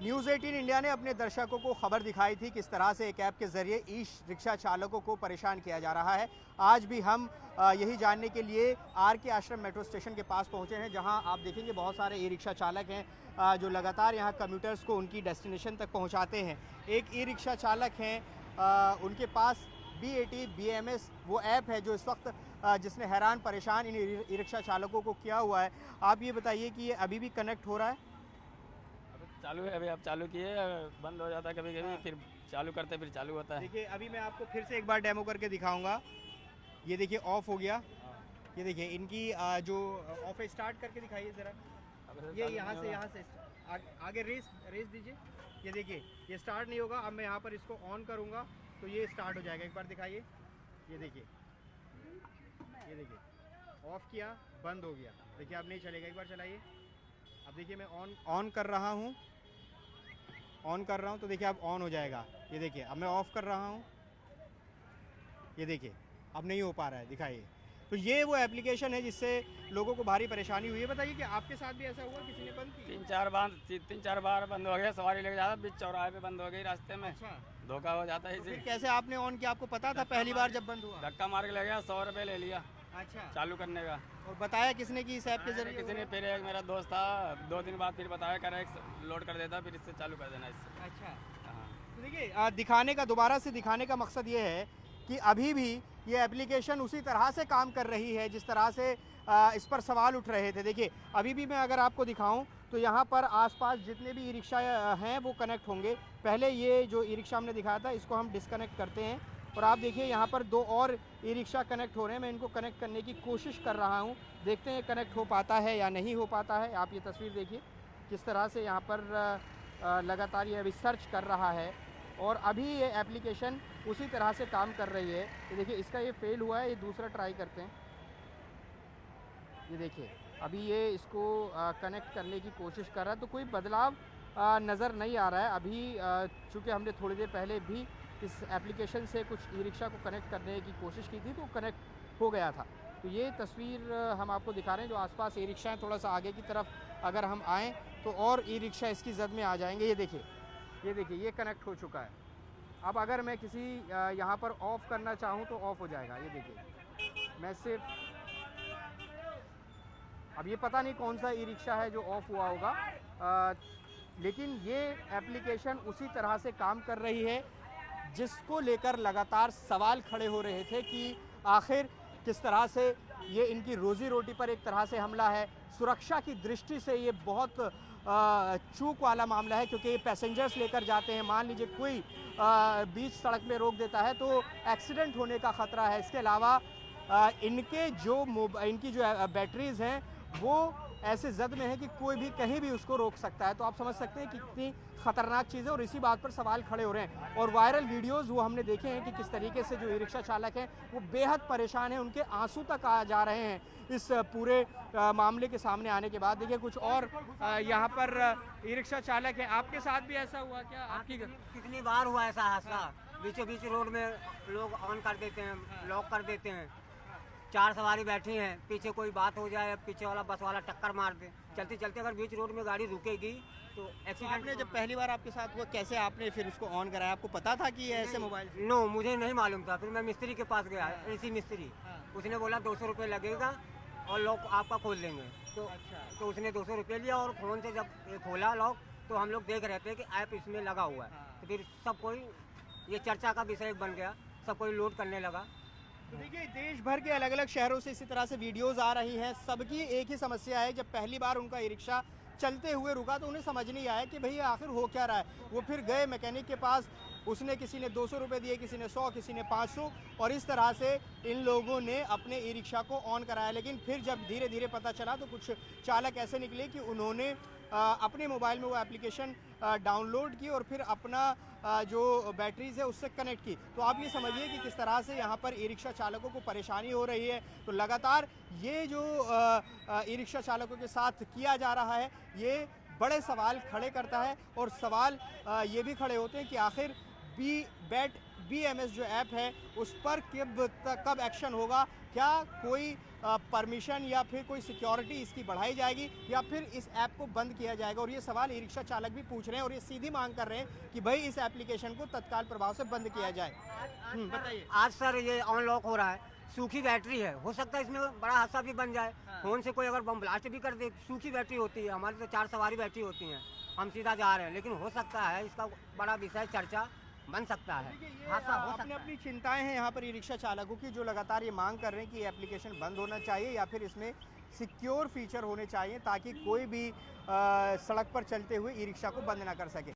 News 18 India ने अपने दर्शकों को खबर दिखाई थी किस तरह से एक ऐप के जरिए ई रिक्शा चालकों को परेशान किया जा रहा है। आज भी हम यही जानने के लिए आर के आश्रम मेट्रो स्टेशन के पास पहुंचे हैं, जहां आप देखेंगे बहुत सारे ई रिक्शा चालक हैं जो लगातार यहां कम्यूटर्स को उनकी डेस्टिनेशन तक पहुंचाते हैं। एक ई रिक्शा चालक हैं, उनके पास BAT BMS वो ऐप है जो इस वक्त जिसने हैरान परेशान इन ई रिक्शा चालकों को किया हुआ है। आप ये बताइए कि ये अभी भी कनेक्ट हो रहा है? चालू है। अभी आप चालू किए, बंद हो जाता है कभी कभी, फिर चालू करते फिर चालू होता है। देखिए अभी मैं आपको फिर से एक बार डेमो करके दिखाऊंगा। ये देखिए ऑफ हो गया। ये देखिए इनकी जो ऑफ स्टार्ट करके दिखाइए ज़रा। ये यहाँ से आगे रेस दीजिए। ये देखिए ये स्टार्ट नहीं होगा। अब मैं यहाँ पर इसको ऑन करूँगा तो ये स्टार्ट हो जाएगा। एक बार दिखाइए। ये देखिए ऑफ किया, बंद हो गया। देखिए अब नहीं चलेगा। एक बार चलाइए। अब देखिए मैं ऑन कर रहा हूँ तो देखिए अब ऑन हो जाएगा। ये देखिए अब मैं ऑफ़ कर रहा हूँ। ये देखिए अब नहीं हो पा रहा है। दिखाइए। तो ये वो एप्लीकेशन है जिससे लोगों को भारी परेशानी हुई है। बताइए कि आपके साथ भी ऐसा हुआ, किसी ने बंद की? तीन चार बार बंद हो गया। सवारी लेके जाता, बीच चौराहे पे बंद हो गई रास्ते में। अच्छा, धोखा हो जाता है तो इसे। फिर कैसे आपने ऑन किया? आपको पता था पहली बार जब बंद हुआ? धक्का मार के ले गया, 100 रुपये ले लिया अच्छा, चालू करने का। और बताया किसने कि इस ऐप के जरिए? किसी ने, फिर एक मेरा दोस्त था, 2 दिन बाद फिर बताया, कह रहा है लोड कर देता, फिर इससे चालू कर देना इससे। अच्छा, हाँ। तो देखिए दोबारा से दिखाने का मकसद ये है कि अभी भी ये एप्लीकेशन उसी तरह से काम कर रही है जिस तरह से इस पर सवाल उठ रहे थे। देखिए अभी भी मैं अगर आपको दिखाऊं तो यहाँ पर आसपास जितने भी ई रिक्शा हैं वो कनेक्ट होंगे। पहले ये जो ई रिक्शा हमने दिखाया था इसको हम डिस्कनेक्ट करते हैं और आप देखिए यहाँ पर 2 और ई रिक्शा कनेक्ट हो रहे हैं। मैं इनको कनेक्ट करने की कोशिश कर रहा हूँ, देखते हैं कनेक्ट हो पाता है या नहीं हो पाता है। आप ये तस्वीर देखिए किस तरह से यहाँ पर लगातार ये अभी सर्च कर रहा है और अभी ये एप्लीकेशन उसी तरह से काम कर रही है। तो देखिए इसका ये फेल हुआ है, ये दूसरा ट्राई करते हैं। ये देखिए अभी ये इसको कनेक्ट करने की कोशिश कर रहा है तो कोई बदलाव नज़र नहीं आ रहा है अभी। चूँकि हमने थोड़ी देर पहले भी इस एप्लीकेशन से कुछ ई रिक्शा को कनेक्ट करने की कोशिश की थी तो कनेक्ट हो गया था। तो ये तस्वीर हम आपको दिखा रहे हैं जो आसपास ई रिक्शा हैं। थोड़ा सा आगे की तरफ अगर हम आएँ तो और ई रिक्शा इसकी जद में आ जाएंगे। ये देखिए ये कनेक्ट हो चुका है। अब अगर मैं किसी यहाँ पर ऑफ़ करना चाहूँ तो ऑफ़ हो जाएगा। ये देखिए मैं सिर्फ अब ये पता नहीं कौन सा ई रिक्शा है जो ऑफ़ हुआ होगा, लेकिन ये एप्लीकेशन उसी तरह से काम कर रही है जिसको लेकर लगातार सवाल खड़े हो रहे थे कि आखिर किस तरह से ये इनकी रोज़ी रोटी पर एक तरह से हमला है। सुरक्षा की दृष्टि से ये बहुत चूक वाला मामला है क्योंकि ये पैसेंजर्स लेकर जाते हैं। मान लीजिए कोई बीच सड़क में रोक देता है तो एक्सीडेंट होने का ख़तरा है। इसके अलावा इनकी जो बैटरीज़ हैं वो ऐसे जद में है कि कोई भी कहीं भी उसको रोक सकता है। तो आप समझ सकते हैं कि कितनी ख़तरनाक चीज़ है और इसी बात पर सवाल खड़े हो रहे हैं। और वायरल वीडियोस वो हमने देखे हैं कि किस तरीके से जो ई रिक्शा चालक हैं वो बेहद परेशान हैं, उनके आंसू तक आ जा रहे हैं इस पूरे मामले के सामने आने के बाद। देखिए कुछ और यहाँ पर ई रिक्शा चालक हैं। आपके साथ भी ऐसा हुआ क्या? आपकी कितनी बार हुआ ऐसा हादसा? बीचों बीच रोड में लोग ऑन कर देते हैं, लॉक कर देते हैं। 4 सवारी बैठी हैं, पीछे कोई बात हो जाए, पीछे वाला बस वाला टक्कर मार दे, चलते चलते अगर बीच रोड में गाड़ी रुकेगी तो एक्सीडेंट। आपने जब पहली बार आपके साथ हुआ कैसे आपने फिर उसको ऑन कराया? आपको पता था कि ये ऐसे मोबाइल से? नो, मुझे नहीं मालूम था। फिर मैं मिस्त्री के पास गया, एसी मिस्त्री। उसने बोला 200 रुपये लगेगा और लॉक आपका खोल देंगे। तो उसने 200 रुपये लिया और फ़ोन से जब ये खोला लॉक तो हम लोग देख रहे थे कि ऐप इसमें लगा हुआ है। तो फिर सब कोई ये चर्चा का विषय बन गया, सब कोई लोड करने लगा। तो देखिए देश भर के अलग अलग शहरों से इसी तरह से वीडियोस आ रही हैं। सबकी एक ही समस्या है, जब पहली बार उनका ई रिक्शा चलते हुए रुका तो उन्हें समझ नहीं आया कि भैया आखिर हो क्या रहा है। वो फिर गए मैकेनिक के पास, उसने किसी ने 200 रुपये दिए, किसी ने 100, किसी ने 500 और इस तरह से इन लोगों ने अपने ई रिक्शा को ऑन कराया। लेकिन फिर जब धीरे धीरे पता चला तो कुछ चालक ऐसे निकले कि उन्होंने अपने मोबाइल में वो एप्लीकेशन डाउनलोड की और फिर अपना जो बैटरीज है उससे कनेक्ट की। तो आप ये समझिए कि किस तरह से यहाँ पर ई रिक्शा चालकों को परेशानी हो रही है। तो लगातार ये जो ई रिक्शा चालकों के साथ किया जा रहा है ये बड़े सवाल खड़े करता है और सवाल ये भी खड़े होते हैं कि आखिर BAT BMS जो ऐप है उस पर कब एक्शन होगा क्या कोई परमिशन या फिर कोई सिक्योरिटी इसकी बढ़ाई जाएगी या फिर इस ऐप को बंद किया जाएगा? और ये सवाल ई रिक्शा चालक भी पूछ रहे हैं और ये सीधी मांग कर रहे हैं कि भाई इस एप्लीकेशन को तत्काल प्रभाव से बंद किया जाए। बताइए। आज सर ये अनलॉक हो रहा है, सूखी बैटरी है, हो सकता है इसमें बड़ा हादसा भी बन जाए। फोन से कोई अगर बम ब्लास्ट भी कर दे, सूखी बैटरी होती है, हमारी तो 4 सवारी बैटरी होती हैं, हम सीधा जा रहे हैं, लेकिन हो सकता है इसका बड़ा विषय चर्चा बन सकता है, हादसा हो सकता अपनी है। अपनी चिंताएं हैं यहाँ पर ई रिक्शा चालकों की, जो लगातार ये मांग कर रहे हैं कि ये एप्लीकेशन बंद होना चाहिए या फिर इसमें सिक्योर फीचर होने चाहिए ताकि कोई भी सड़क पर चलते हुए ई रिक्शा को बंद ना कर सके।